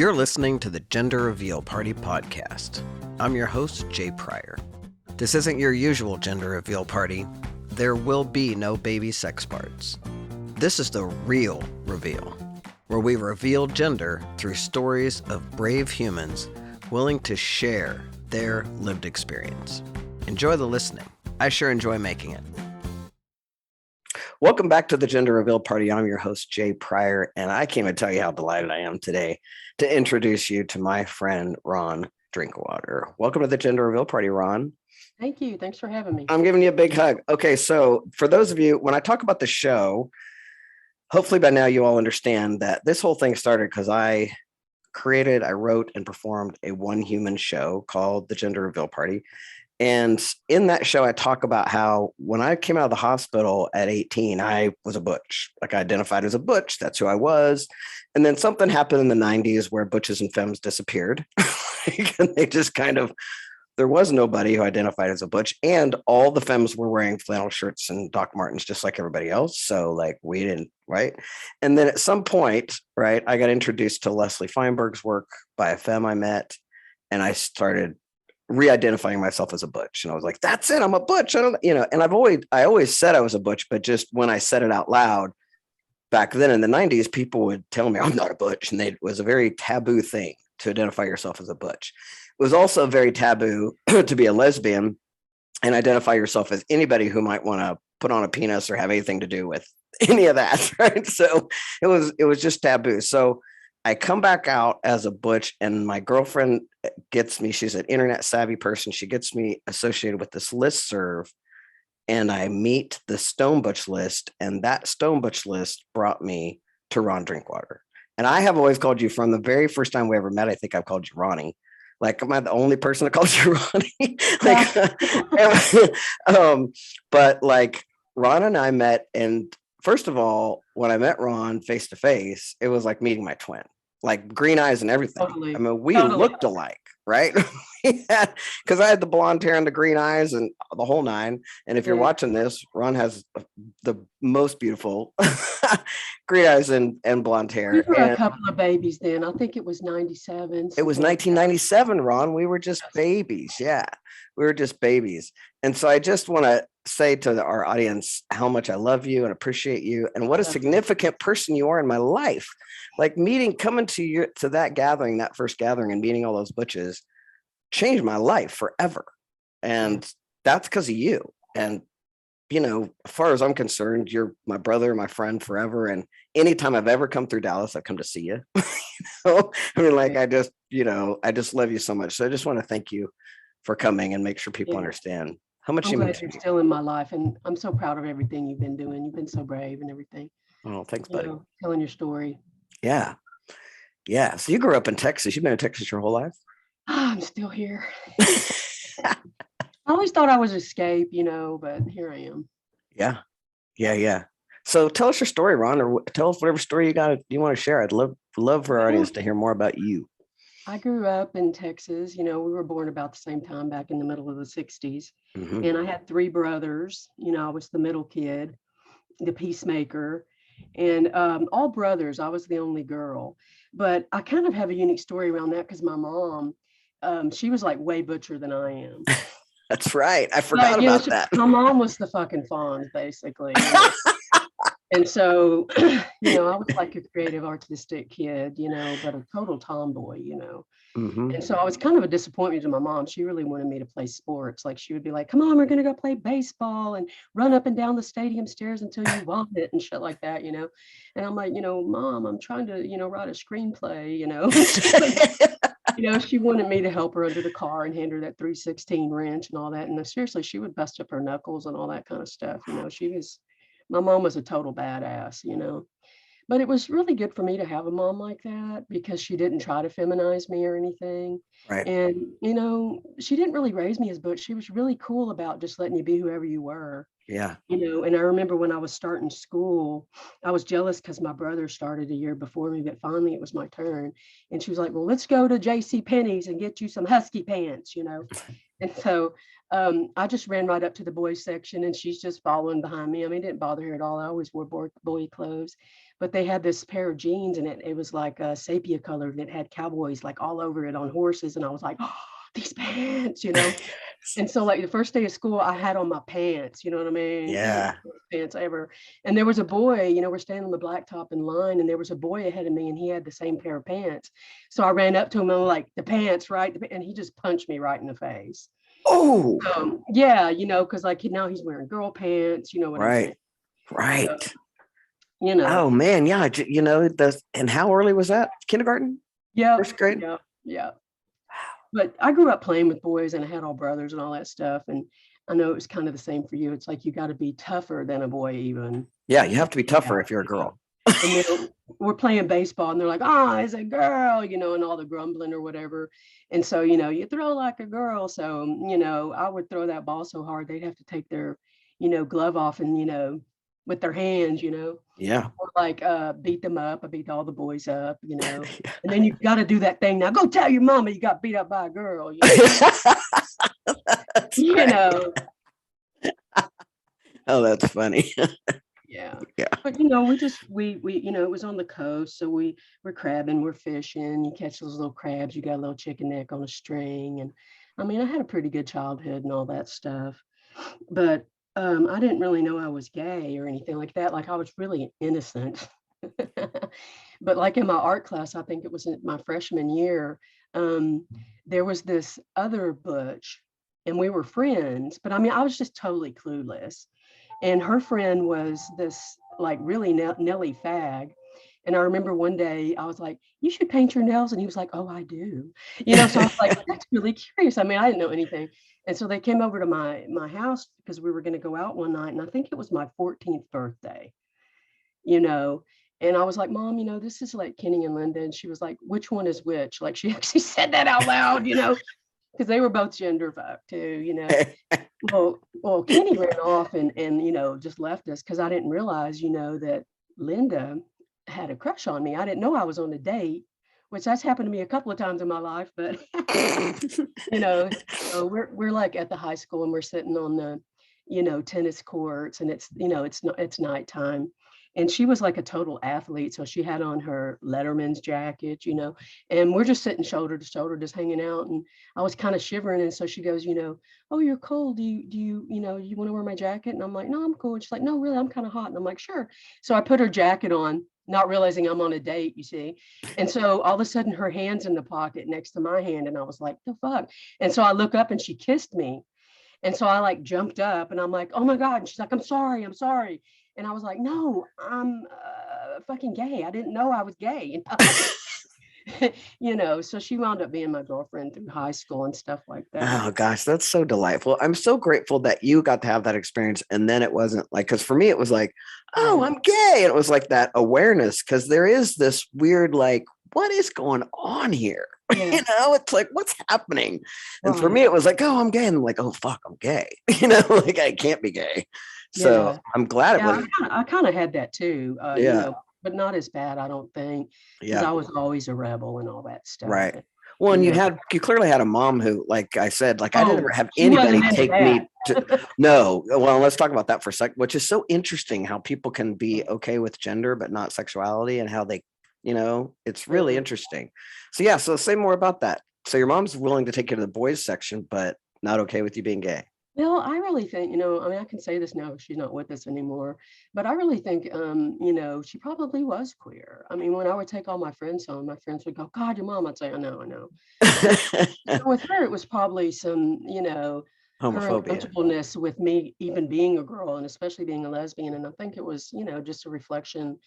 You're listening to the Gender Reveal Party podcast. I'm your host, Jay Pryor. This isn't your usual gender reveal party. There will be no baby sex parts. This is the real reveal, where we reveal gender through stories of brave humans willing to share their lived experience. Enjoy the listening. I sure enjoy making it. Welcome back to the Gender Reveal Party. I'm your host, Jay Pryor, and I can't even tell you how delighted I am today to introduce you to my friend, Rhon Drinkwater. Welcome to the Gender Reveal Party, Rhon. Thank you. Thanks for having me. I'm giving you a big hug. Okay, so for those of you, when I talk about the show, hopefully by now you all understand that this whole thing started because I wrote, and performed a one human show called the Gender Reveal Party. And in that show, I talk about how when I came out of the hospital at 18, I was a butch. Like I identified as a butch. That's who I was. And then something happened in the 90s where butches and femmes disappeared. And they just there was nobody who identified as a butch. And all the femmes were wearing flannel shirts and Doc Martens just like everybody else. So like we didn't, right? And then at some point, right, I got introduced to Leslie Feinberg's work by a femme I met. And I started re-identifying myself as a butch. And I was like, that's it, I'm a butch. And I always said I was a butch, but just when I said it out loud back then in the 90s, people would tell me I'm not a butch. And it was a very taboo thing to identify yourself as a butch. It was also very taboo to be a lesbian and identify yourself as anybody who might want to put on a penis or have anything to do with any of that. Right. So it was just taboo. So I come back out as a butch, and my girlfriend gets me, she's an internet savvy person. She gets me associated with this listserv, and I meet the Stone Butch list. And that Stone Butch list brought me to Rhon Drinkwater. And I have always called you, from the very first time we ever met, I think I've called you Ronnie. Like, am I the only person that calls you Ronnie? But like Rhon and I met, and first of all, when I met Rhon face to face, it was like meeting my twin, like green eyes and everything. Totally. I mean, we looked alike, right? Because I had the blonde hair and the green eyes and the whole nine. And if you're watching this, Rhon has the most beautiful green eyes and blonde hair. We were a couple of babies then. I think it was 97. It was 1997, Rhon. We were just babies. Yeah, we were just babies. And so I just want to say to our audience how much I love you and appreciate you, and what a significant person you are in my life. Like coming to that gathering, that first gathering, and meeting all those butches changed my life forever. And that's because of you. And as far as I'm concerned, you're my brother, my friend forever. And anytime I've ever come through Dallas, I've come to see you. I just love you so much. So I just want to thank you for coming and make sure people understand how much I'm you mean glad to you're me. still in my life, and I'm so proud of everything you've been doing. You've been so brave and everything. Oh, thanks, buddy. Telling your story. Yeah. Yeah. So you grew up in Texas. You've been in Texas your whole life? I'm still here. I always thought I was escape, but here I am. Yeah. Yeah. So tell us your story, Rhon, or tell us whatever story you want to share. I'd love for our audience to hear more about you. I grew up in Texas. We were born about the same time, back in the middle of the 60s. Mm-hmm. And I had three brothers. I was the middle kid, the peacemaker, and all brothers. I was the only girl. But I kind of have a unique story around that because my mom, she was like way butcher than I am. That's right. I forgot about that. My mom was the fucking Fonz, basically. And so, I was like a creative, artistic kid, but a total tomboy, Mm-hmm. And so I was kind of a disappointment to my mom. She really wanted me to play sports. Like she would be like, come on, we're going to go play baseball and run up and down the stadium stairs until you vomit and shit like that, And I'm like, Mom, I'm trying to, write a screenplay, She wanted me to help her under the car and hand her that 316 wrench and all that. And seriously, she would bust up her knuckles and all that kind of stuff. My mom was a total badass, but it was really good for me to have a mom like that because she didn't try to feminize me or anything. Right. And, she didn't really raise me as butch. She was really cool about just letting you be whoever you were. Yeah. And I remember when I was starting school, I was jealous because my brother started a year before me, but finally it was my turn. And she was like, well, let's go to J.C. Penney's and get you some husky pants, And so I just ran right up to the boys section and she's just following behind me. I mean, it didn't bother her at all. I always wore boy clothes, but they had this pair of jeans and it was like sepia colored and it had cowboys like all over it on horses. And I was like, oh, these pants, you know? And so like the first day of school, I had on my pants, you know what I mean? You know, Yeah. pants ever. And there was a boy, you know, we're standing on the blacktop in line, and there was a boy ahead of me, and he had the same pair of pants. So I ran up to him and I'm like, the pants, right? And he just punched me right in the face. Oh, Yeah, you know, because like now he's wearing girl pants, you know what I'm saying? right. So, Right. you know, Oh man, yeah. You know, and how early was that? Kindergarten? yeah, First grade? yeah, yeah. But I grew up playing with boys and I had all brothers and all that stuff. And I know it was kind of the same for you. It's like you got to be tougher than a boy, even. Yeah, you have to be Yeah, tougher if you're a you know. girl. And then we're playing baseball and they're like, oh, it's a girl, you know, and all the grumbling or whatever. And so, you know, you throw like a girl. So, you know, I would throw that ball so hard they'd have to take their, you know, glove off and, you know, with their hands, you know, Yeah. or like beat them up. I beat all the boys up, you know. And then you got to do that thing now. Go tell your mama you got beat up by a girl, you know. That's You right. know. Oh, that's funny. Yeah. Yeah. But you know, we you know, it was on the coast, so we're crabbing, we're fishing, you catch those little crabs, you got a little chicken neck on a string. And I mean, I had a pretty good childhood and all that stuff. But I didn't really know I was gay or anything like that. Like I was really innocent. But like in my art class, I think it was in my freshman year, um, there was this other Butch and we were friends, but I mean, I was just totally clueless. And her friend was this like really Nelly fag. And I remember one day I was like, you should paint your nails. And he was like, oh, I do. You know, so I was like, that's really curious. I mean, I didn't know anything. And so they came over to my house because we were going to go out one night. And I think it was my 14th birthday, you know. And I was like, Mom, you know, this is like Kenny and Linda. And she was like, which one is which? Like she actually said that out loud, you know, because they were both gender fucked too, you know. Well, Kenny ran off and you know just left us because I didn't realize, you know, that Linda had a crush on me. I didn't know I was on a date, which that's happened to me a couple of times in my life. But you know, so we're like at the high school and we're sitting on the, you know, tennis courts and it's, you know, it's nighttime. And she was like a total athlete. So she had on her Letterman's jacket, you know, and we're just sitting shoulder to shoulder, just hanging out. And I was kind of shivering. And so she goes, you know, oh, you're cold. You know, you want to wear my jacket? And I'm like, no, I'm cool. And she's like, no, really, I'm kind of hot. And I'm like, sure. So I put her jacket on, not realizing I'm on a date, you see. And so all of a sudden her hand's in the pocket next to my hand. And I was like, the fuck? And so I look up and she kissed me. And so I like jumped up and I'm like, oh my God. And she's like, I'm sorry, I'm sorry. And I was like, no, I'm fucking gay. I didn't know I was gay. You know? You know, so she wound up being my girlfriend through high school and stuff like that. Oh gosh, that's so delightful. I'm so grateful that you got to have that experience. And then it wasn't like, because for me, it was like, oh, Yeah. I'm gay. And it was like that awareness, because there is this weird, like, what is going on here? Yeah. You know, it's like, what's happening? And for Right. me, it was like, oh, I'm gay. And I'm like, oh, fuck, I'm gay. You know, like I can't be gay. So Yeah. I'm glad it Yeah. was. I kind of had that too, you Yeah. know, but not as bad, I don't think, because Yeah. I was always a rebel and all that stuff. Right. Well, and You know, you clearly had a mom who, like I said, like I didn't oh, ever have she wasn't anybody into take me to, that. no. Well, let's talk about that for a second, which is so interesting how people can be okay with gender, but not sexuality, and how they, you know, it's really Yeah. interesting. So yeah, so say more about that. So your mom's willing to take you to the boys section, but not okay with you being gay. Well, I really think, you know, I mean, I can say this now, she's not with us anymore, but I really think, you know, she probably was queer. I mean, when I would take all my friends home, my friends would go, God, your mom. I'd say, I know, I know. But with her, it was probably some, you know, her Homophobia. uncomfortableness with me even being a girl and especially being a lesbian. And I think it was, you know, just a reflection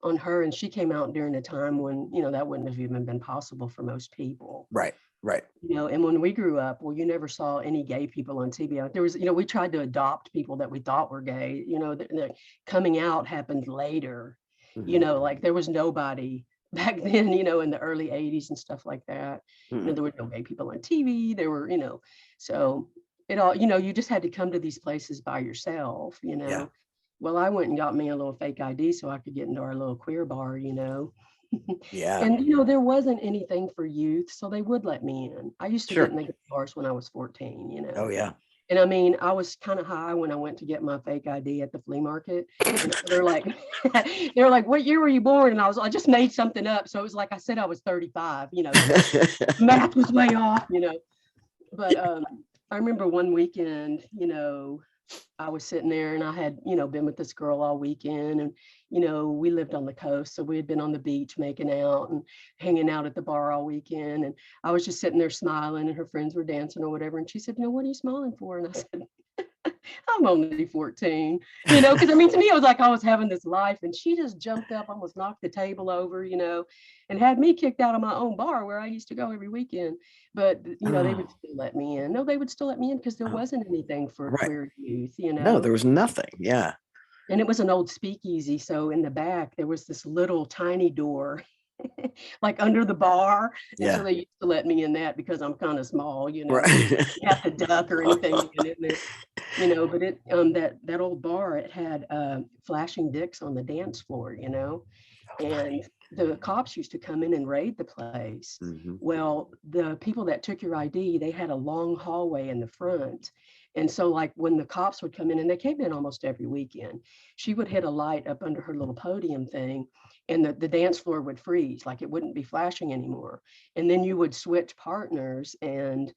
on her. And she came out during a time when, you know, that wouldn't have even been possible for most people. Right. Right. You know, and when we grew up, well, you never saw any gay people on TV. There was, you know, we tried to adopt people that we thought were gay. You know, the coming out happened later. You Mhm. know, like there was nobody back then. You know, in the early '80s and stuff like that. You know, Mhm. there were no gay people on TV. There were, you know, so it all, you know, you just had to come to these places by yourself. You Yeah. know, well, I went and got me a little fake ID so I could get into our little queer bar. You know, Yeah. And, there wasn't anything for youth, so they would let me in. I used to get Sure. in the gay bars when I was 14, Oh, yeah. And I mean, I was kind of high when I went to get my fake ID at the flea market. And so they're like, they're like, what year were you born? And I just made something up. So it was like I said I was 35, because math was way off, But I remember one weekend, I was sitting there and I had, been with this girl all weekend and, we lived on the coast. So we had been on the beach making out and hanging out at the bar all weekend. And I was just sitting there smiling and her friends were dancing or whatever. And she said, what are you smiling for? And I said, I'm only 14, because I mean, to me, it was like I was having this life and she just jumped up, almost knocked the table over, and had me kicked out of my own bar where I used to go every weekend. But, they would still let me in. No, they would still let me in because there wasn't anything for Right. queer youth, No, there was nothing. Yeah. And it was an old speakeasy. So in the back, there was this little tiny door, like under the bar. And so Yeah. they used to let me in that because I'm kind of small, Right. You have to duck or anything to get in there, but it that old bar, it had flashing dicks on the dance floor, and the cops used to come in and raid the place. Mhm. Well, the people that took your ID, they had a long hallway in the front. And so like when the cops would come in, and they came in almost every weekend, she would hit a light up under her little podium thing and the dance floor would freeze, like it wouldn't be flashing anymore. And then you would switch partners and,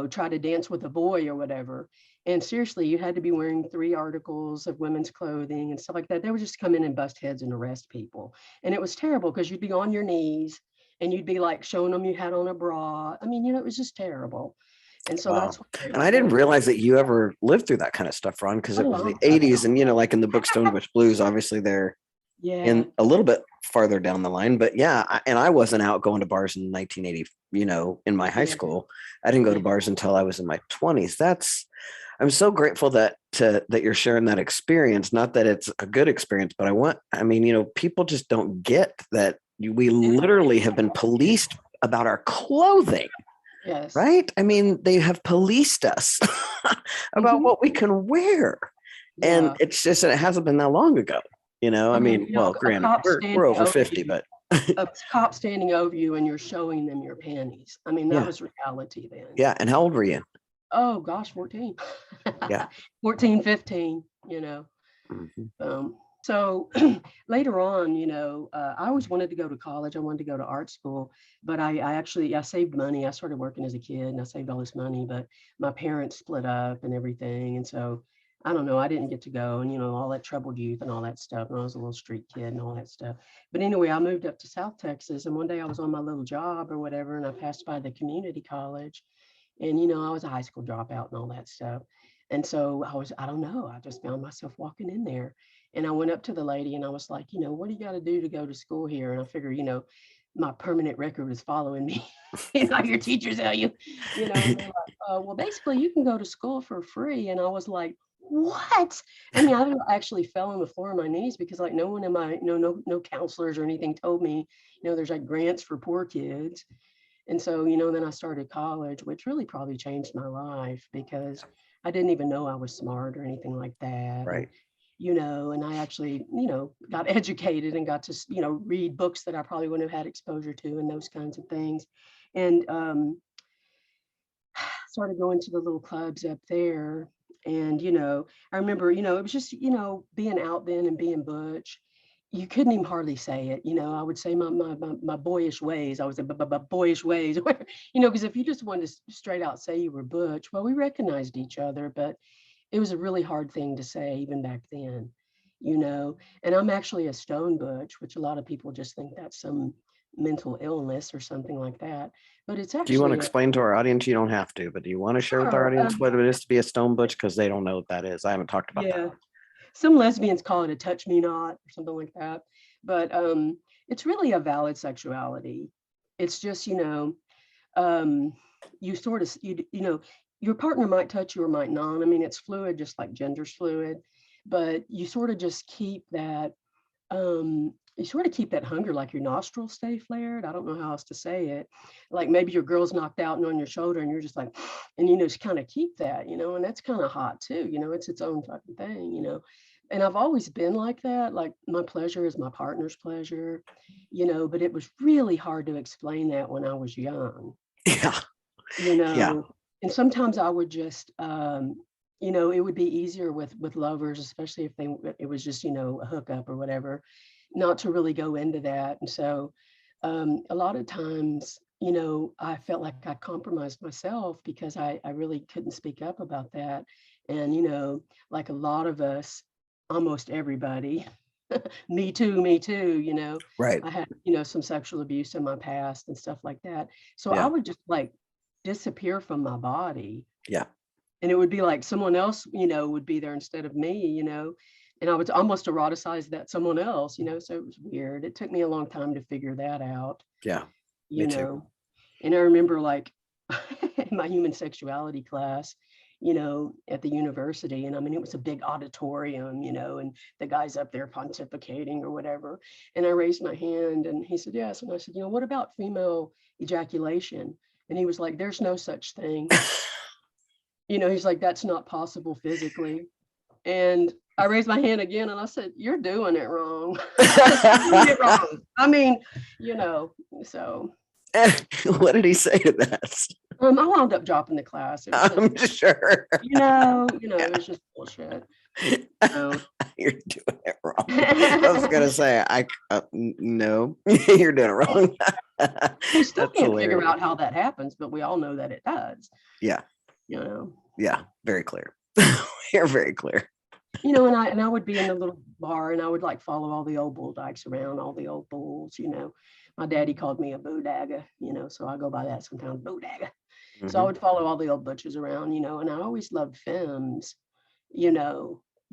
try to dance with a boy or whatever. And seriously, you had to be wearing 3 articles of women's clothing and stuff like that. They would just come in and bust heads and arrest people. And it was terrible because you'd be on your knees and you'd be like showing them you had on a bra. I mean, it was just terrible. And so Wow. that's what they And were I didn't doing. realize that you ever lived through that kind of stuff, Ron, because it was the Oh, 80s. And, like in the book Stonebridge Blues, obviously they're yeah. in a little bit farther down the line. But yeah, and I wasn't out going to bars in 1980, in my high school. I didn't go to bars until I was in my 20s. I'm so grateful that you're sharing that experience. Not that it's a good experience, but people just don't get that we literally have been policed about our clothing. Yes. Right? I mean, they have policed us about what we can wear. Yeah. And it's just that it hasn't been that long ago. Granted, we're over 50, but a cop standing over you and you're showing them your panties. I mean, that was reality then. Yeah. And how old were you? Oh gosh, 14. Yeah. 14, 15, Mhm. So later on, I always wanted to go to college. I wanted to go to art school, but I saved money. I started working as a kid and I saved all this money, but my parents split up and everything. And so I don't know, I didn't get to go and, all that troubled youth and all that stuff. And I was a little street kid and all that stuff. But anyway, I moved up to South Texas and one day I was on my little job or whatever. And I passed by the community college and, I was a high school dropout and all that stuff. And so I don't know, I just found myself walking in there. And I went up to the lady and I was like, what do you got to do to go to school here? And I figure, my permanent record is following me. Like your teachers tell you, and they're like, well, basically you can go to school for free. And I was like, what? I mean, I actually fell on the floor on my knees because like no one in my, no counselors or anything told me, there's like grants for poor kids. And so, then I started college, which really probably changed my life because I didn't even know I was smart or anything like that. Right. And I actually, got educated and got to, read books that I probably wouldn't have had exposure to and those kinds of things. And started going to the little clubs up there. And, I remember, it was just, being out then and being butch. You couldn't even hardly say it. I would say my boyish ways. I was boyish ways, because if you just wanted to straight out say you were butch, well, we recognized each other, but it was a really hard thing to say even back then, and I'm actually a stone butch, which a lot of people just think that's some mental illness or something like that. But it's actually. Do you want to explain to our audience? You don't have to, but do you want to share with our audience what it is to be a stone butch? Because they don't know what that is. I haven't talked about that. Some lesbians call it a touch me not or something like that. But it's really a valid sexuality. It's just, you sort of, your partner might touch you or might not. I mean, it's fluid, just like gender's fluid, but you sort of just keep that, hunger, like your nostrils stay flared. I don't know how else to say it. Like maybe your girl's knocked out and on your shoulder and you're just like, and, just kind of keep that, and that's kind of hot too, it's its own fucking thing, And I've always been like that. Like my pleasure is my partner's pleasure, but it was really hard to explain that when I was young, Yeah. you Yeah. know. And sometimes I would just, it would be easier with lovers, especially if it was just, a hookup or whatever, not to really go into that. And so a lot of times, I felt like I compromised myself because I really couldn't speak up about that. And, like a lot of us, almost everybody, me too, Right. I had, some sexual abuse in my past and stuff like that. So I Yeah. would just like disappear from my body, Yeah. and it would be like someone else, would be there instead of me, and I would almost eroticize that someone else, so it was weird. It took me a long time to figure that out, Yeah. Me you too. know. And I remember like in my human sexuality class, at the university, and I mean, it was a big auditorium, and the guy's up there pontificating or whatever. And I raised my hand and he said, yes. And I said, what about female ejaculation? And he was like, there's no such thing. He's like, that's not possible physically. And I raised my hand again and I said, you're doing it wrong. You're doing it wrong. I mean, so. What did he say to that? I wound up dropping the class. It was I'm sure. it was just bullshit. You're doing it wrong. I was gonna say, no, you're doing it wrong. We still can't figure out how that happens, but we all know that it does. Yeah. Yeah, very clear. You're very clear. And I would be in the little bar and I would like follow all the old bull dykes around, all the old bulls, My daddy called me a boodagga, so I go by that sometimes, boodagga. Mm-hmm. So I would follow all the old butches around, and I always loved femmes,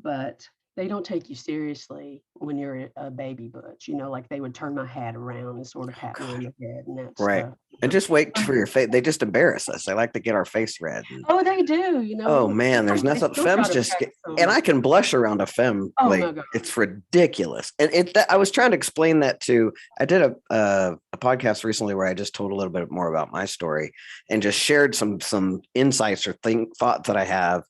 but they don't take you seriously when you're a baby butch, like they would turn my hat around and sort of pat me on the head and that right. stuff. And just wait for your face. They just embarrass us. They like to get our face red. Oh, they do, Oh man, there's nothing. Femmes just get, and I can blush around a femme. Oh, like my God. It's ridiculous. And I was trying to explain that to. I did a podcast recently where I just told a little bit more about my story and just shared some insights or thoughts that I have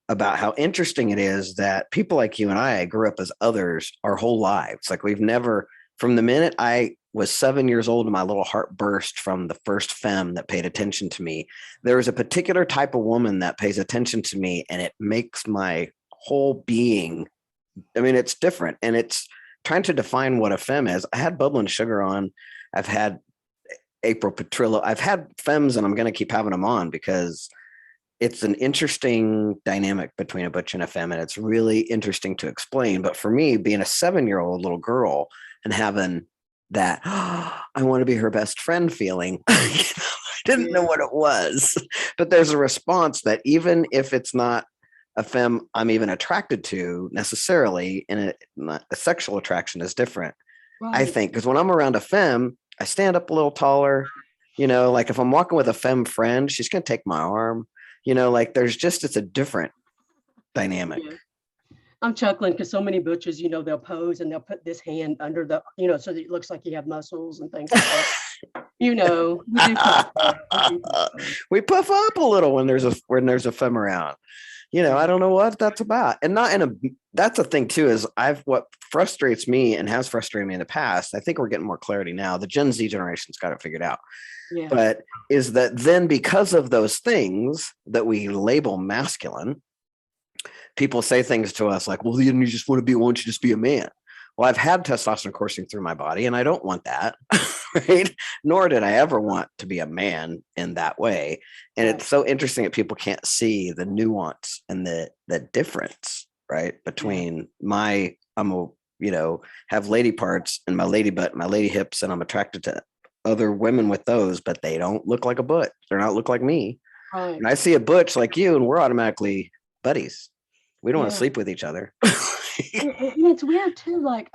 about how interesting it is that people like you and I grew up as others our whole lives. Like we've never, from the minute I was 7 years old and my little heart burst from the first femme that paid attention to me, there is a particular type of woman that pays attention to me and it makes my whole being, I mean, it's different. And it's trying to define what a femme is. I had Bubble and Sugar on. I've had April Petrillo. I've had femmes and I'm going to keep having them on because it's an interesting dynamic between a butch and a femme, and it's really interesting to explain. But for me, being a 7-year-old little girl and having that, I want to be her best friend feeling, I didn't know what it was. But there's a response that even if it's not a femme I'm even attracted to necessarily, and a sexual attraction is different, right. I think, because when I'm around a femme, I stand up a little taller. Like if I'm walking with a femme friend, she's going to take my arm. There's just, it's a different dynamic. Yeah. I'm chuckling because so many butches, they'll pose and they'll put this hand under the, so that it looks like you have muscles and things like that. We puff up a little when there's a femme around. I don't know what that's about. And that's the thing too, is what frustrates me and has frustrated me in the past. I think we're getting more clarity now. The Gen Z generation's got it figured out. Yeah. But is that then because of those things that we label masculine, people say things to us like, well, you just want to why don't you just be a man? Well, I've had testosterone coursing through my body and I don't want that, right? Nor did I ever want to be a man in that way. And it's so interesting that people can't see the nuance and the difference, right? Between have lady parts and my lady butt, my lady hips, and I'm attracted to other women with those, but they don't look like a butch. They're not look like me. Right. And I see a butch like you and we're automatically buddies. We don't want to sleep with each other. It's weird too. Like,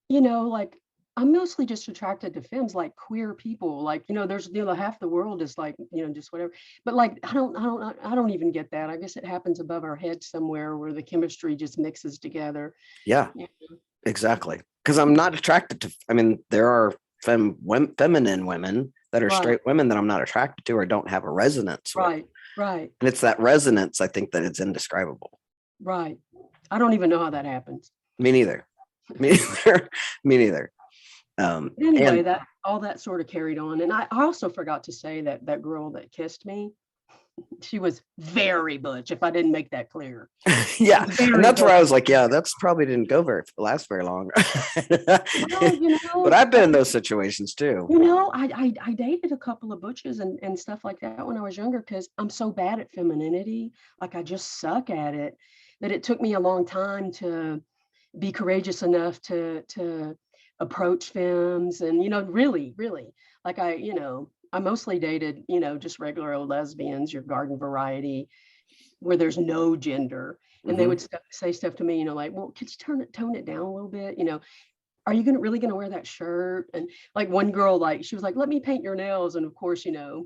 like I'm mostly just attracted to femmes, like queer people. Like, there's half the world is like, just whatever. But like, I don't even get that. I guess it happens above our head somewhere where the chemistry just mixes together. Yeah, exactly. Because I'm not attracted to. I mean, there are feminine women that are straight women that I'm not attracted to or don't have a resonance with. Right. And it's that resonance, I think, that it's indescribable. Right. I don't even know how that happens. Me neither. Me neither. Me neither. Anyway, And that all that sort of carried on. And I also forgot to say that that girl that kissed me, she was very butch, if I didn't make that clear. yeah, and Very that's where I butch. was like, yeah, that's probably didn't go last very long. Well, But I've been in those situations too. I dated a couple of butches and stuff like that when I was younger because I'm so bad at femininity. Like I just suck at it that it took me a long time to be courageous enough to approach femmes and really like I mostly dated just regular old lesbians, your garden variety where there's no gender, and they Mhm. would say stuff to me, like, well, could you tone it down a little bit, are you really gonna wear that shirt? And like one girl, like she was like, let me paint your nails, and of course, I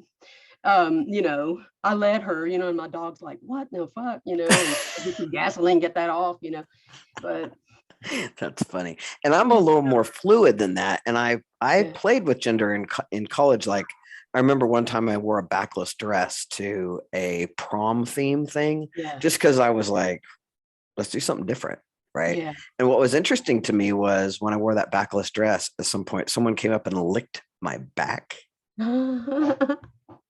let her, and my dog's like, what the fuck, and get some gasoline, get that off, but That's funny. And I'm a little more fluid than that. And I yeah, played with gender in college. Like I remember one time I wore a backless dress to a prom theme thing, yeah, just because I was like, let's do something different. Right. yeah. And what was interesting to me was when I wore that backless dress, at some point, someone came up and licked my back.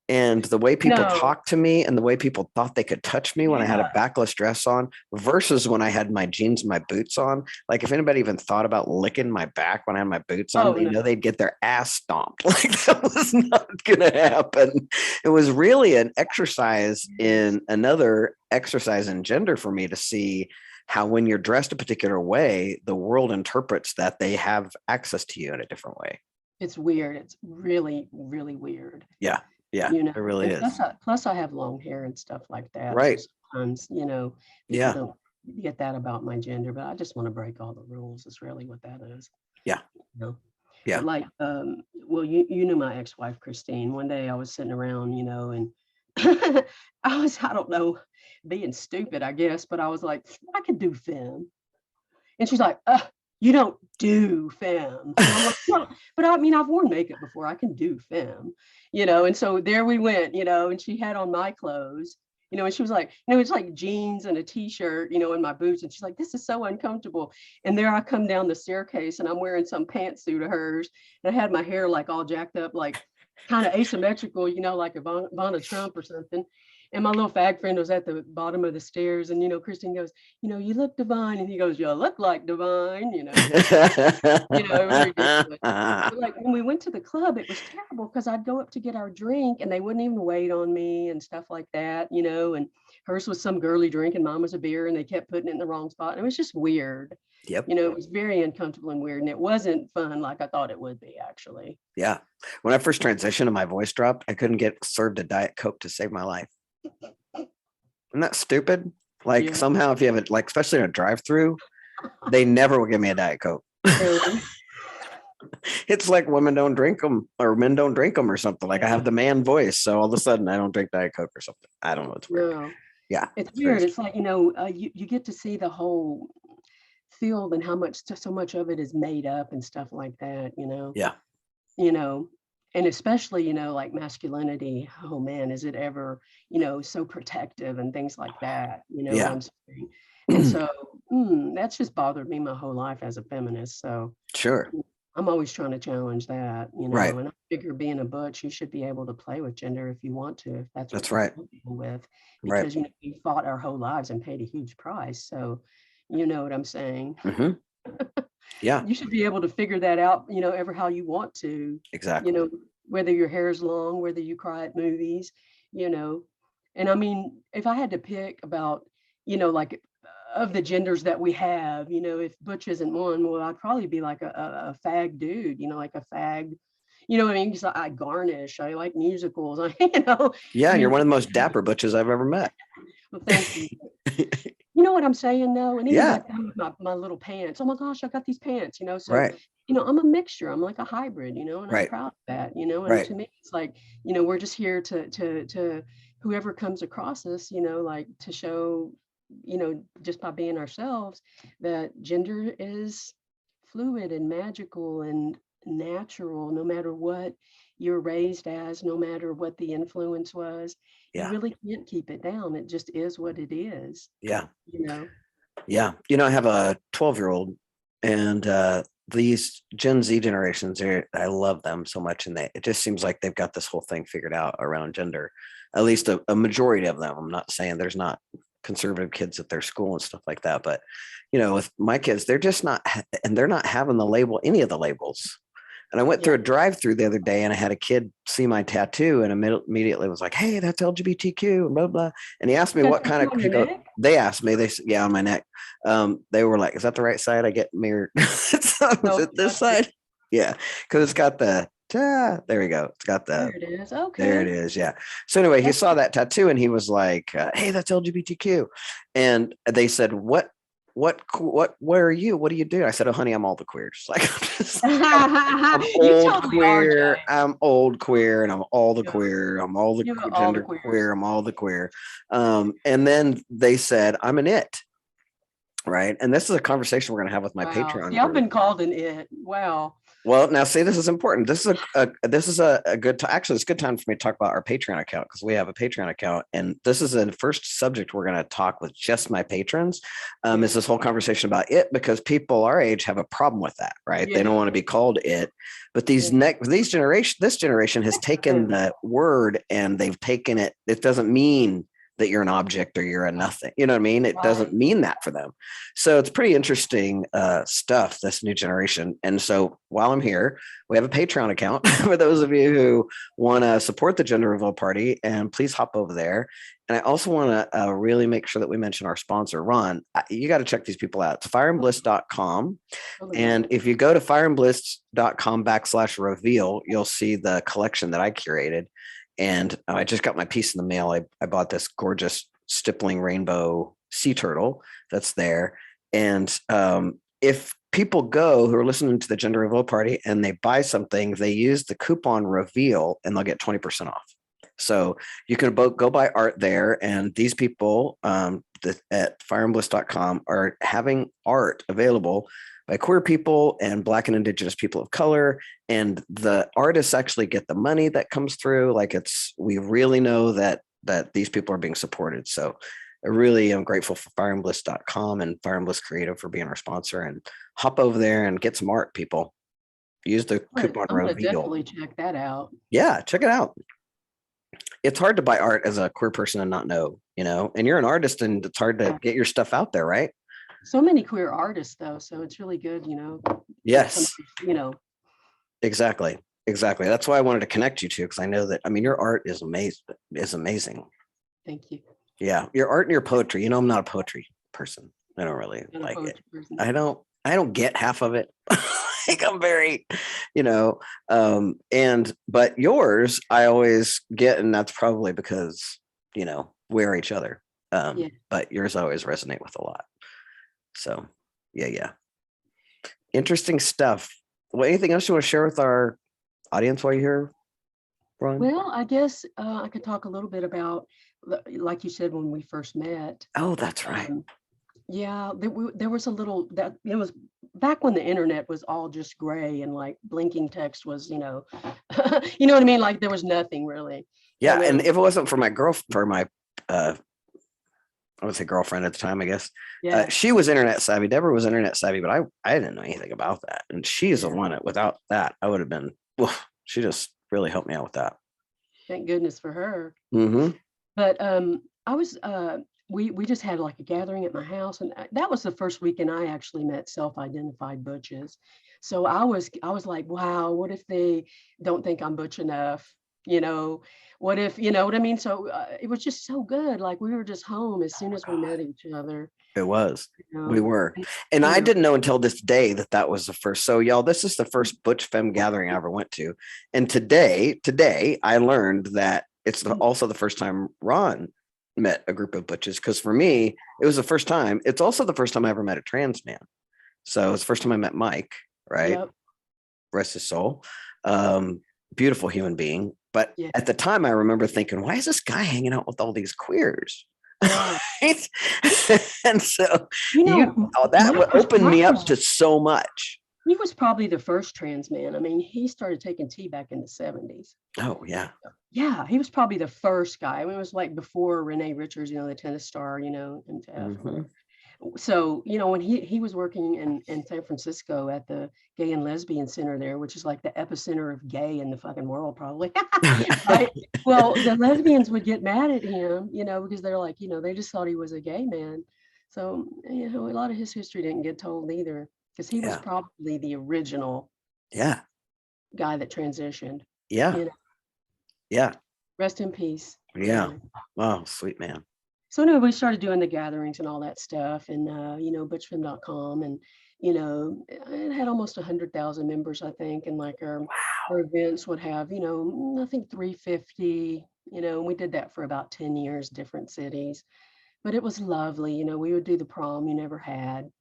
And the way people No, talked to me and the way people thought they could touch me when I had a yeah. backless dress on versus when I had my jeans and my boots on. Like if anybody even thought about licking my back when I had my boots on, Oh they no. know they'd get their ass stomped. Like that was not going to happen. It was really an exercise in another exercise in gender for me to see how when you're dressed a particular way, the world interprets that they have access to you in a different way. It's weird. It's really, really weird. Yeah. Yeah, it really And is. plus I have long hair and stuff like that. So Right. sometimes, people Yeah. don't get that about my gender, but I just want to break all the rules. Is really what that is. Yeah. You know? Yeah. But like, well, you knew my ex-wife, Christine. One day I was sitting around, and I don't know, being stupid, I guess, but I was like, I could do femme. And she's like, you don't do femme. And I'm like, no, but I mean, I've worn makeup before. I can do femme, And so there we went, and she had on my clothes, and she was like, it's like jeans and a t-shirt, and my boots. And she's like, this is so uncomfortable. And there I come down the staircase and I'm wearing some pantsuit of hers. And I had my hair like all jacked up, like kind of asymmetrical, like Ivana Trump or something. And my little fag friend was at the bottom of the stairs, and Christine goes, you look divine, and he goes, you look like divine, it was ridiculous. But like when we went to the club, it was terrible because I'd go up to get our drink, and they wouldn't even wait on me and stuff like that, and hers was some girly drink, and mine was a beer, and they kept putting it in the wrong spot, and it was just weird. Yep. It was very uncomfortable and weird, and it wasn't fun like I thought it would be, actually. Yeah. When I first transitioned and my voice dropped, I couldn't get served a Diet Coke to save my life. Isn't that stupid? Like Yeah. somehow if you have it, like especially in a drive-through, they never will give me a Diet Coke. Really? It's like women don't drink them or men don't drink them or something. Like I have the man voice, so all of a sudden I don't drink Diet Coke or something. I don't know. It's weird. No. Yeah, It's weird. It's like, you get to see the whole field and how so much of it is made up and stuff like that, Yeah. And especially, like masculinity. Oh man, is it ever, so protective and things like that, what Yeah. I'm saying. And so that's just bothered me my whole life as a feminist. So Sure. I'm always trying to challenge that, Right. and I figure being a butch, you should be able to play with gender if you want to, if that's what That's you're right. comfortable with, Right. because, we fought our whole lives and paid a huge price. So, you know what I'm saying? Mm-hmm. Yeah, You should be able to figure that out, ever how you want to, exactly. Whether your hair is long, whether you cry at movies, and I mean, if I had to pick about, like of the genders that we have, if butch isn't one, well, I'd probably be like a fag dude, like a fag, what I mean? Because I garnish, I like musicals, Yeah, I you're mean, one of the most dapper butches I've ever met. well, thank you. You know what I'm saying, though? And even Yeah. back then with my little pants, oh my gosh, I got these pants, so, Right. I'm a mixture. I'm like a hybrid, and I'm Right. proud of that, and Right. to me, it's like, we're just here to whoever comes across us, like to show, just by being ourselves, that gender is fluid and magical and natural, no matter what you're raised as, no matter what the influence was. You Yeah. really can't keep it down. It just is what it is, Yeah. you know. Yeah. I have a 12-year-old and these Gen Z generations are, I love them so much. And it just seems like they've got this whole thing figured out around gender, at least a majority of them. I'm not saying there's not conservative kids at their school and stuff like that, but with my kids, they're just not, and they're not having any of the labels. And I went through a drive-through the other day and I had a kid see my tattoo and immediately was like, "Hey, that's LGBTQ," and blah, blah. And he asked me what kind of, they asked me, they said, yeah, on my neck. They were like, "Is that the right side?" I get mirrored. So is it this side? Yeah. Cause it's got the, there we go. It's got the, there it is. Okay. there it is. Yeah. So anyway, he saw that tattoo and he was like, "Hey, that's LGBTQ." And they said, where are you? What do you do? I said, "Oh, honey, I'm all the queers." Like, I'm old queer. I'm old queer, and I'm all the queer. I'm all the gender queer. I'm all the queer. And then they said, "I'm an it." Right. And this is a conversation we're going to have with my Patreon. Yeah, I've been called an it. Wow. Well, now see, this is important. This is a good actually, it's a good time for me to talk about our Patreon account because we have a Patreon account, and this is the first subject we're going to talk with just my patrons. Is this whole conversation about it, because people our age have a problem with that, right? They don't want to be called it, but this generation has taken the word and they've taken it. It doesn't mean that you're an object or you're a nothing. You know what I mean? It doesn't mean that for them. So it's pretty interesting stuff, this new generation. And so while I'm here, we have a Patreon account for those of you who want to support the Gender Reveal Party, and please hop over there. And I also want to really make sure that we mention our sponsor, Rhon. You got to check these people out. It's fireandbliss.com. And if you go to fireandbliss.com/reveal, you'll see the collection that I curated. And I just got my piece in the mail. I bought this gorgeous stippling rainbow sea turtle that's there. And if people who are listening to the Gender Reveal Party and they buy something, they use the coupon REVEAL and they'll get 20% off. So you can go buy art there. And these people at fireandbliss.com are having art available by queer people and Black and Indigenous people of color. And the artists actually get the money that comes through. Like we really know that these people are being supported. So I really am grateful for fireandbliss.com and Fire and Bliss Creative for being our sponsor, and hop over there and get some art, people. Use the coupon I'm gonna definitely check that out. Yeah, check it out. It's hard to buy art as a queer person and not know, and you're an artist and it's hard to get your stuff out there, right? So many queer artists though, so it's really good, Yes. Exactly. That's why I wanted to connect you to, because I know that, your art is amazing. Thank you. Yeah, your art and your poetry. I'm not a poetry person. I don't really like it. I don't get half of it. Like, I'm very, but yours I always get, and that's probably because we are each other. But yours I always resonate with a lot. So yeah. Interesting stuff. Well, anything else you want to share with our audience while you're here, Rhon? Well, I guess I could talk a little bit about, like you said, when we first met. Oh, that's right. Yeah, there was a little, that it was back when the internet was all just gray and like blinking text was, you know what I mean? Like there was nothing really. Yeah, and if it wasn't for my I would say girlfriend at the time, I guess. Yeah. She was internet savvy. Deborah was internet savvy, but I didn't know anything about that. And she's the one that, without that, I would have been, she just really helped me out with that. Thank goodness for her. Mm-hmm. But I was, we just had like a gathering at my house, and that was the first weekend I actually met self-identified butches. So I was like, wow, what if they don't think I'm butch enough? What if, you know what I mean? So it was just so good. Like we were just home as soon as we met each other. It was. We were. And I didn't know until this day that was the first. So y'all, this is the first Butch Femme gathering I ever went to. And today I learned that it's also the first time Rhon met a group of butches. Because for me, it was the first time. It's also the first time I ever met a trans man. So it's the first time I met Mike, right? Yep. Rest his soul. Beautiful human being. But at the time, I remember thinking, why is this guy hanging out with all these queers? Yeah. And so that opened me up to so much. He was probably the first trans man. I mean, he started taking tea back in the 70s. Oh, yeah. Yeah, he was probably the first guy. I mean, it was like before Renee Richards, the tennis star, and stuff. Mm-hmm. So, when he was working in San Francisco at the Gay and Lesbian Center there, which is like the epicenter of gay in the fucking world, probably. Right. Well, the lesbians would get mad at him, because they're like, they just thought he was a gay man. So, a lot of his history didn't get told either, because he was Yeah. probably the original Yeah. guy that transitioned. Yeah. You know, Yeah. rest in peace. Yeah. Oh, sweet man. So anyway, we started doing the gatherings and all that stuff, and butchfem.com, and it had almost 100,000 members, I think, and like our events would have, I think 350, and we did that for about 10 years, different cities, but it was lovely. We would do the prom you never had.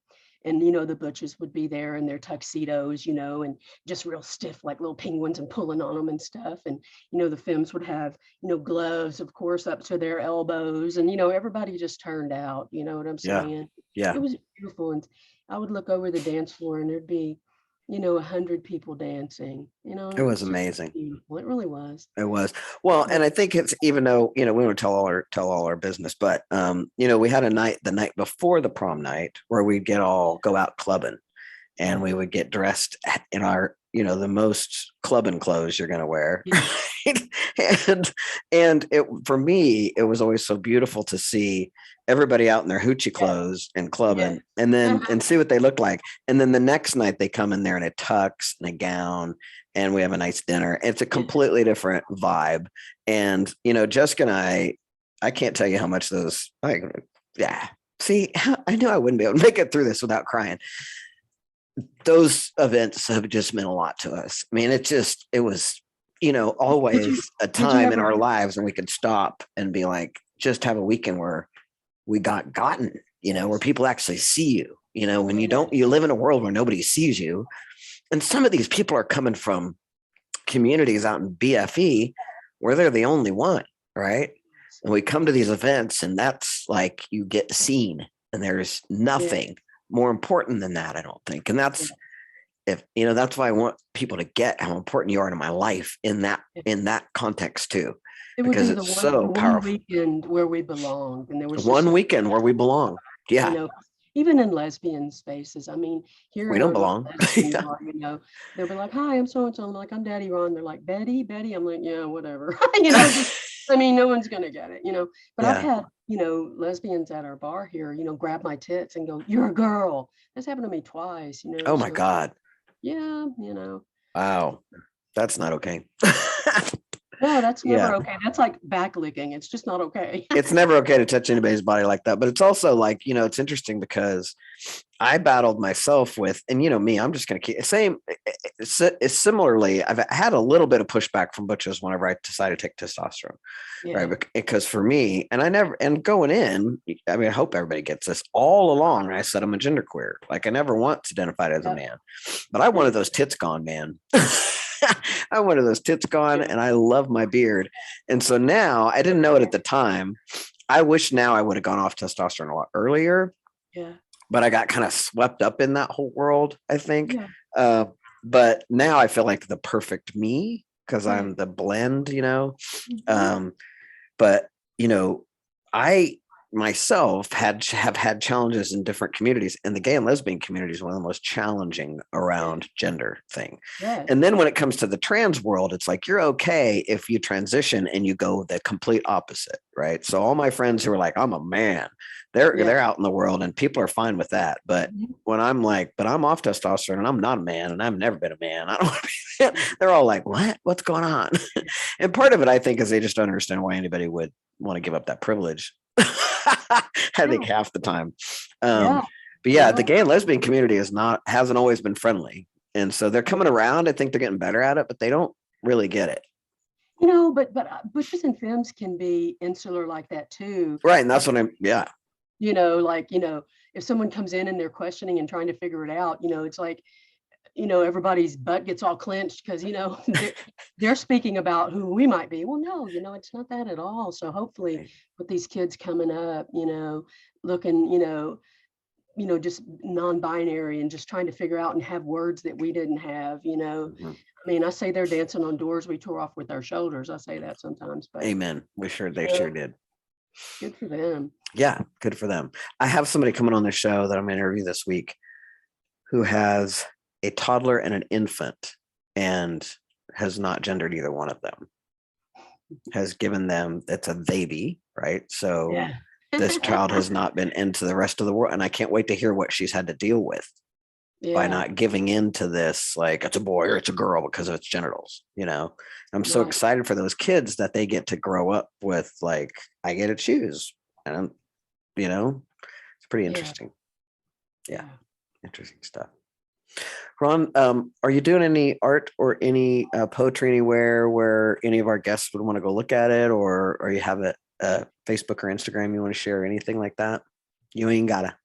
And, the butches would be there in their tuxedos, and just real stiff, like little penguins, and pulling on them and stuff. And, the femmes would have, gloves, of course, up to their elbows. And, everybody just turned out, you know what I'm Yeah. saying? Yeah. It was beautiful. And I would look over the dance floor and there'd be, 100 people dancing, It was just amazing. beautiful. It really was. It was. Well, and I think it's, even though, we don't tell all our business, but we had the night before the prom night where we'd go out clubbing, and we would get dressed in our, the most clubbing clothes you're going to wear. Yeah. and it, for me, it was always so beautiful to see everybody out in their hoochie clothes and clubbing, and then and see what they look like. And then the next night they come in there in a tux and a gown, and we have a nice dinner. It's a completely different vibe. And, Jessica and I can't tell you how much those, see, I knew I wouldn't be able to make it through this without crying. Those events have just meant a lot to us. I mean, it was, always a time in our lives when we could stop and be like, just have a weekend where we gotten, where people actually see you, when you live in a world where nobody sees you. And some of these people are coming from communities out in BFE where they're the only one, right? And we come to these events, and that's like, you get seen, and there's nothing more important than that, I don't think. And that's, that's why I want people to get how important you are in my life in that context too. It because would be it's so powerful. One weekend where we belonged, and there was one weekend where we belong. Yeah. Even in lesbian spaces. I mean, here we don't belong. They'll be like, "Hi, I'm so and so." I'm like, "I'm Daddy Rhon." They're like, "Betty." I'm like, "Yeah, whatever." No one's gonna get it, But I've had, lesbians at our bar here, grab my tits and go, "You're a girl." That's happened to me twice, Oh my God. Yeah, Wow. That's not okay. No, that's never okay. That's like backlicking. It's just not okay. It's never okay to touch anybody's body like that. But it's also like, it's interesting because I battled myself with, and me, I'm just going to keep saying, similarly, I've had a little bit of pushback from butches whenever I decided to take testosterone, right? Because for me, and going in, I mean, I hope everybody gets this, all along, I said I'm a genderqueer. Like, I never once identified as a man, but I wanted those tits gone, man. I wanted those tits gone, and I love my beard. And so now, I didn't know it at the time. I wish now I would have gone off testosterone a lot earlier. Yeah. But I got kind of swept up in that whole world, I think. Yeah. But now I feel like the perfect me, because I'm the blend, Mm-hmm. But I myself have had challenges in different communities, and the gay and lesbian community is one of the most challenging around gender thing. Yeah. And then when it comes to the trans world, it's like, you're okay if you transition and you go the complete opposite, right? So all my friends who are like, I'm a man, they're out in the world, and people are fine with that. But when I'm like, but I'm off testosterone and I'm not a man, and I've never been a man, I don't want to be, they're all like, what's going on? And part of it, I think, is they just don't understand why anybody would want to give up that privilege. I think half the time. But the gay and lesbian community hasn't always been friendly. And so they're coming around. I think they're getting better at it, but they don't really get it. But butches and femmes can be insular like that too. Right. And that's what if someone comes in and they're questioning and trying to figure it out, it's like, everybody's butt gets all clenched because, they're speaking about who we might be. Well, no, it's not that at all. So hopefully with these kids coming up, looking, just non-binary and just trying to figure out and have words that we didn't have, Mm-hmm. I mean, I say they're dancing on doors we tore off with our shoulders. I say that sometimes. But amen. They sure did. Good for them. Yeah, good for them. I have somebody coming on the show that I'm going to interview this week who has a toddler and an infant and has not gendered either one of them. Has given them, it's a baby, right? So Yeah. this child has not been into the rest of the world. And I can't wait to hear what she's had to deal with by Yeah. not giving in to this, like it's a boy or it's a girl because of its genitals, you know? I'm so Right. excited for those kids that they get to grow up with, like, I get to choose. And I'm, you know, it's pretty Yeah. interesting. Yeah. Yeah. Interesting stuff. Rhon, are you doing any art or any poetry anywhere where any of our guests would want to go look at it, or you have a Facebook or Instagram you want to share, anything like that? You ain't gotta.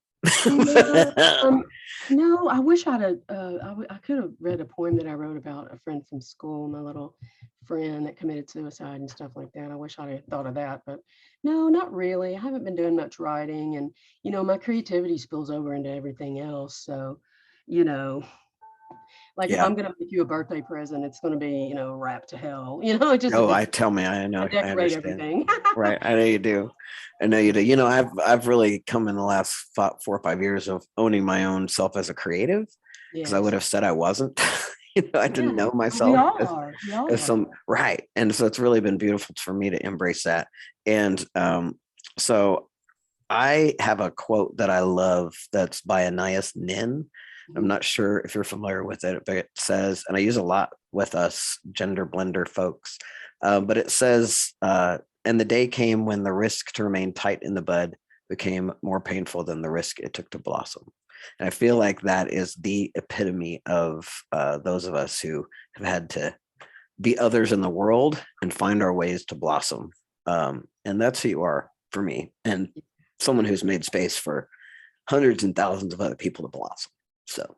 No, no, I wish I'd have, I could have read a poem that I wrote about a friend from school, my little friend that committed suicide and stuff like that. I wish I'd have thought of that, but no, not really. I haven't been doing much writing, and my creativity spills over into everything else. So, you know, like if Yeah. I'm gonna make you a birthday present, it's gonna be, wrapped to hell. It just Oh, I tell me, I know, I I decorate understand. everything. Right. I know you do. I know you do. I've really come in the last 4 or 5 years of owning my own self as a creative, because I would Yes. have said I wasn't. I didn't Yeah. know We myself all are. We all as are. some, right. And so it's really been beautiful for me to embrace that. And so I have a quote that I love that's by Anais Nin. I'm Mhm. not sure if you're familiar with it, but it says, and I use a lot with us gender blender folks, but it says, and the day came when the risk to remain tight in the bud became more painful than the risk it took to blossom. And I feel like that is the epitome of those of us who have had to be others in the world and find our ways to blossom. And that's who you are for me, and someone who's made space for hundreds and thousands of other people to blossom. So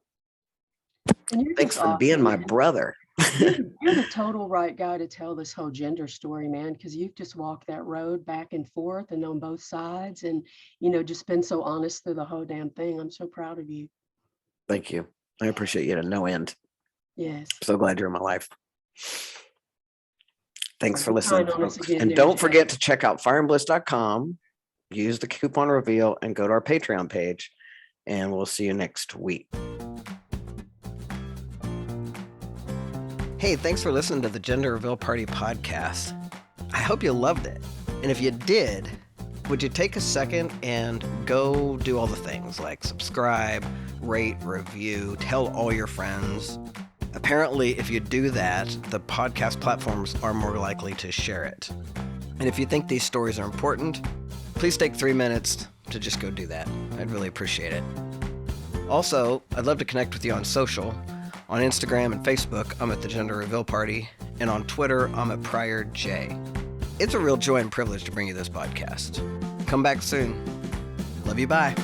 And you're thanks just for being awesome, my man. brother. You're the total right guy to tell this whole gender story, man, because you've just walked that road back and forth and on both sides and, just been so honest through the whole damn thing. I'm so proud of you. Thank you. I appreciate you to no end. Yes. So glad you're in my life. Thanks for Be listening, kind on us folks. again And there, don't Jay. forget to check out fireandbliss.com, use the coupon reveal, and go to our Patreon page. And we'll see you next week. Hey, thanks for listening to the Gender Reveal Party podcast. I hope you loved it. And if you did, would you take a second and go do all the things like subscribe, rate, review, tell all your friends? Apparently, if you do that, the podcast platforms are more likely to share it. And if you think these stories are important, please take 3 minutes to just go do that. I'd really appreciate it. Also, I'd love to connect with you on social. On Instagram and Facebook, I'm at the Gender Reveal Party, and on Twitter, I'm at Prior J. It's a real joy and privilege to bring you this podcast. Come back soon. Love you, bye.